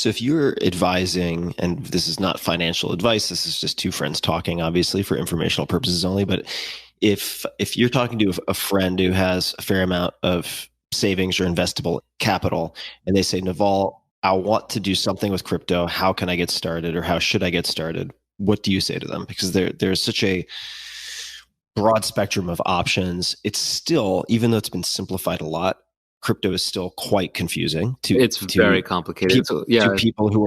So if you're advising, and this is not financial advice, this is just two friends talking, obviously for informational purposes only, but if you're talking to a friend who has a fair amount of savings or investable capital, and they say, Naval, I want to do something with crypto. How can I get started, or how should I get started? What do you say to them? Because there's such a broad spectrum of options. It's still, even though it's been simplified a lot, crypto is still quite confusing It's very complicated. to people who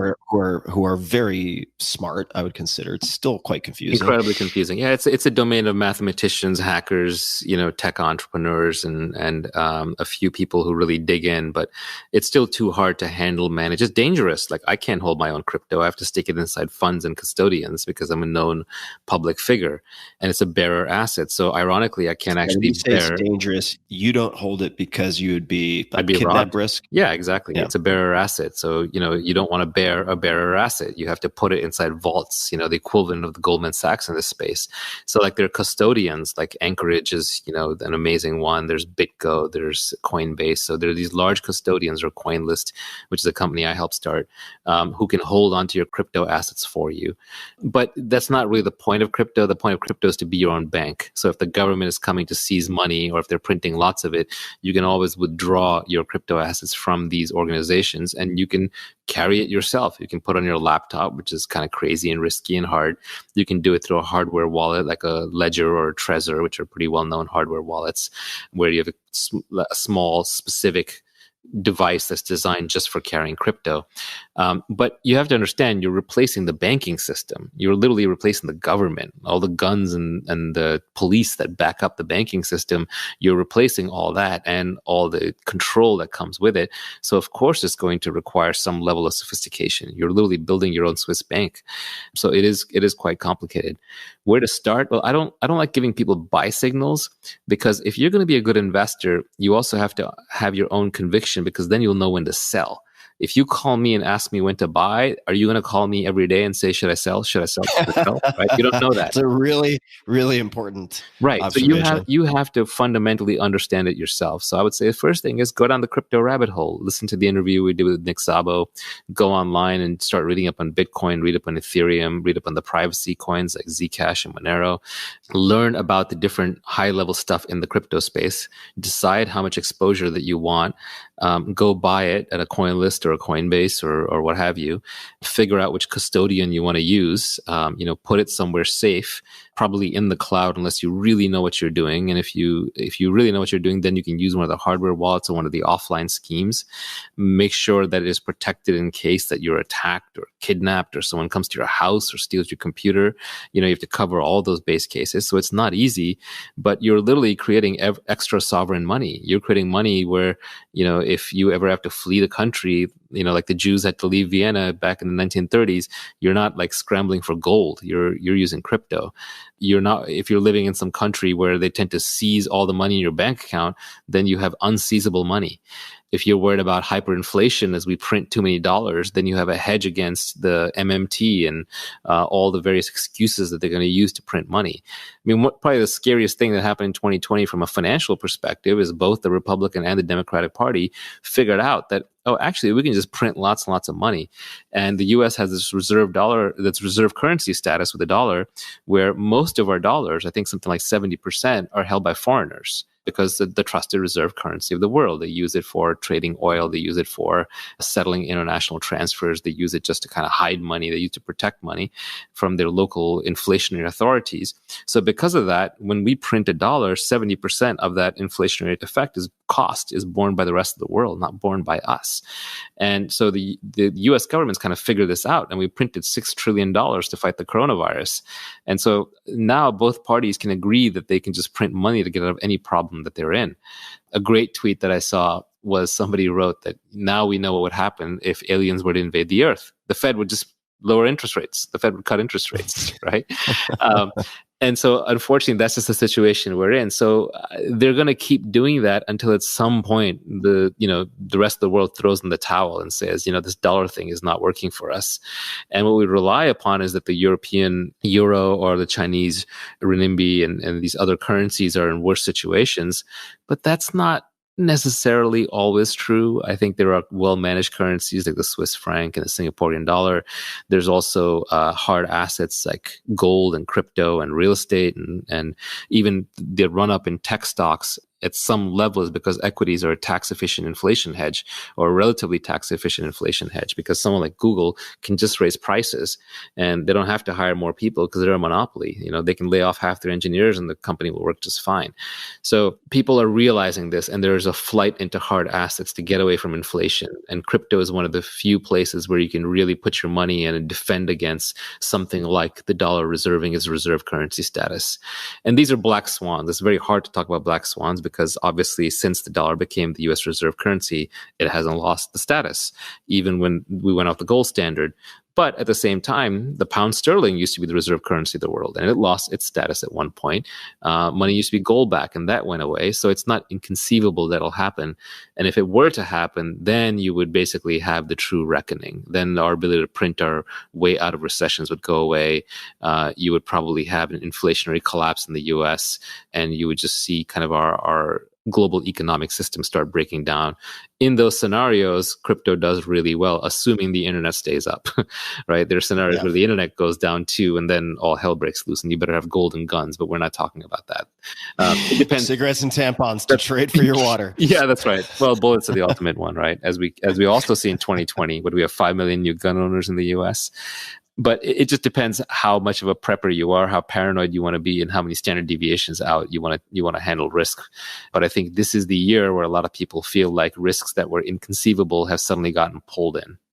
are very smart. I would consider it's still quite confusing. Incredibly confusing. Yeah, it's a domain of mathematicians, hackers, tech entrepreneurs, and a few people who really dig in. But it's still too hard to handle, manage. It's dangerous. Like, I can't hold my own crypto. I have to stick it inside funds and custodians because I'm a known public figure, and it's a bearer asset. So ironically, I can't actually bear. It's dangerous. You don't hold it because you would be I'd be kidnap robbed. risk. Yeah, exactly. Yeah. It's a bearer asset. So, you don't want to bear a bearer asset. You have to put it inside vaults, the equivalent of the Goldman Sachs in this space. So like, there are custodians, like Anchorage is, an amazing one. There's BitGo, there's Coinbase. So there are these large custodians, or CoinList, which is a company I helped start, who can hold onto your crypto assets for you. But that's not really the point of crypto. The point of crypto is to be your own bank. So if the government is coming to seize money, or if they're printing lots of it, you can always withdraw your crypto assets from these organizations, and you can carry it yourself. You can put on your laptop, which is kind of crazy and risky and hard. You can do it through a hardware wallet like a Ledger or a Trezor, which are pretty well-known hardware wallets, where you have a small specific device that's designed just for carrying crypto. But you have to understand, you're replacing the banking system. You're literally replacing the government, all the guns and the police that back up the banking system. You're replacing all that and all the control that comes with it. So of course, it's going to require some level of sophistication. You're literally building your own Swiss bank. So it is quite complicated. Where to start? Well, I don't like giving people buy signals, because if you're going to be a good investor, you also have to have your own conviction, because then you'll know when to sell. If you call me and ask me when to buy, are you going to call me every day and say, should I sell? Should I sell? Should I sell? Right? You don't know that. It's a really, really important observation. So you have to fundamentally understand it yourself. So I would say the first thing is go down the crypto rabbit hole. Listen to the interview we did with Nick Szabo. Go online and start reading up on Bitcoin, read up on Ethereum, read up on the privacy coins like Zcash and Monero. Learn about the different high-level stuff in the crypto space. Decide how much exposure that you want. Go buy it at a CoinList or a Coinbase or what have you. Figure out which custodian you want to use. Put it somewhere safe, probably in the cloud, unless you really know what you're doing. And if you really know what you're doing, then you can use one of the hardware wallets or one of the offline schemes. Make sure that it is protected in case that you're attacked or kidnapped, or someone comes to your house or steals your computer. You have to cover all those base cases. So it's not easy, but you're literally creating extra sovereign money. You're creating money where, if you ever have to flee the country, like the Jews had to leave Vienna back in the 1930s, you're not like scrambling for gold. You're using crypto. You're not, if you're living in some country where they tend to seize all the money in your bank account, then you have unseizable money. If you're worried about hyperinflation as we print too many dollars, then you have a hedge against the MMT and all the various excuses that they're going to use to print money. I mean, probably the scariest thing that happened in 2020 from a financial perspective is both the Republican and the Democratic Party figured out that, oh, actually, we can just print lots and lots of money. And the U.S. has this reserve dollar, that's reserve currency status with the dollar, where most of our dollars, I think something like 70%, are held by foreigners, because the trusted reserve currency of the world. They use it for trading oil. They use it for settling international transfers. They use it just to kind of hide money. They use it to protect money from their local inflationary authorities. So because of that, when we print a dollar, 70% of that inflationary effect is borne by the rest of the world, not borne by us. And so the U.S. government's kind of figured this out, and we printed $6 trillion to fight the coronavirus. And so now both parties can agree that they can just print money to get out of any problem that they're in. A great tweet that I saw was somebody wrote that now we know what would happen if aliens were to invade the Earth. The Fed would just lower interest rates. The Fed would cut interest rates, right? And so, unfortunately, that's just the situation we're in. So they're going to keep doing that until at some point the rest of the world throws in the towel and says, this dollar thing is not working for us. And what we rely upon is that the European euro or the Chinese renminbi and these other currencies are in worse situations. But that's not necessarily always true. I think there are well-managed currencies like the Swiss franc and the Singaporean dollar. There's also hard assets like gold and crypto and real estate, and even the run-up in tech stocks at some level is because equities are a tax-efficient inflation hedge, or a relatively tax-efficient inflation hedge, because someone like Google can just raise prices and they don't have to hire more people because they're a monopoly. They can lay off half their engineers and the company will work just fine. So people are realizing this, and there's a flight into hard assets to get away from inflation. And crypto is one of the few places where you can really put your money in and defend against something like the dollar reserving its reserve currency status. And these are black swans. It's very hard to talk about black swans because obviously since the dollar became the US reserve currency, it hasn't lost the status, even when we went off the gold standard. But at the same time, the pound sterling used to be the reserve currency of the world, and it lost its status at one point. Money used to be gold back, and that went away. So it's not inconceivable that'll happen. And if it were to happen, then you would basically have the true reckoning. Then our ability to print our way out of recessions would go away. You would probably have an inflationary collapse in the US, and you would just see kind of our global economic system start breaking down. In those scenarios, crypto does really well, assuming the internet stays up, right? There are scenarios where the internet goes down too, and then all hell breaks loose, and you better have golden guns, but we're not talking about that. It depends. Cigarettes and tampons to trade for your water. Yeah, that's right. Well, bullets are the ultimate one, right? As we also see in 2020, what do we have, 5 million new gun owners in the US? But it just depends how much of a prepper you are, how paranoid you want to be, and how many standard deviations out you want to handle risk. But I think this is the year where a lot of people feel like risks that were inconceivable have suddenly gotten pulled in.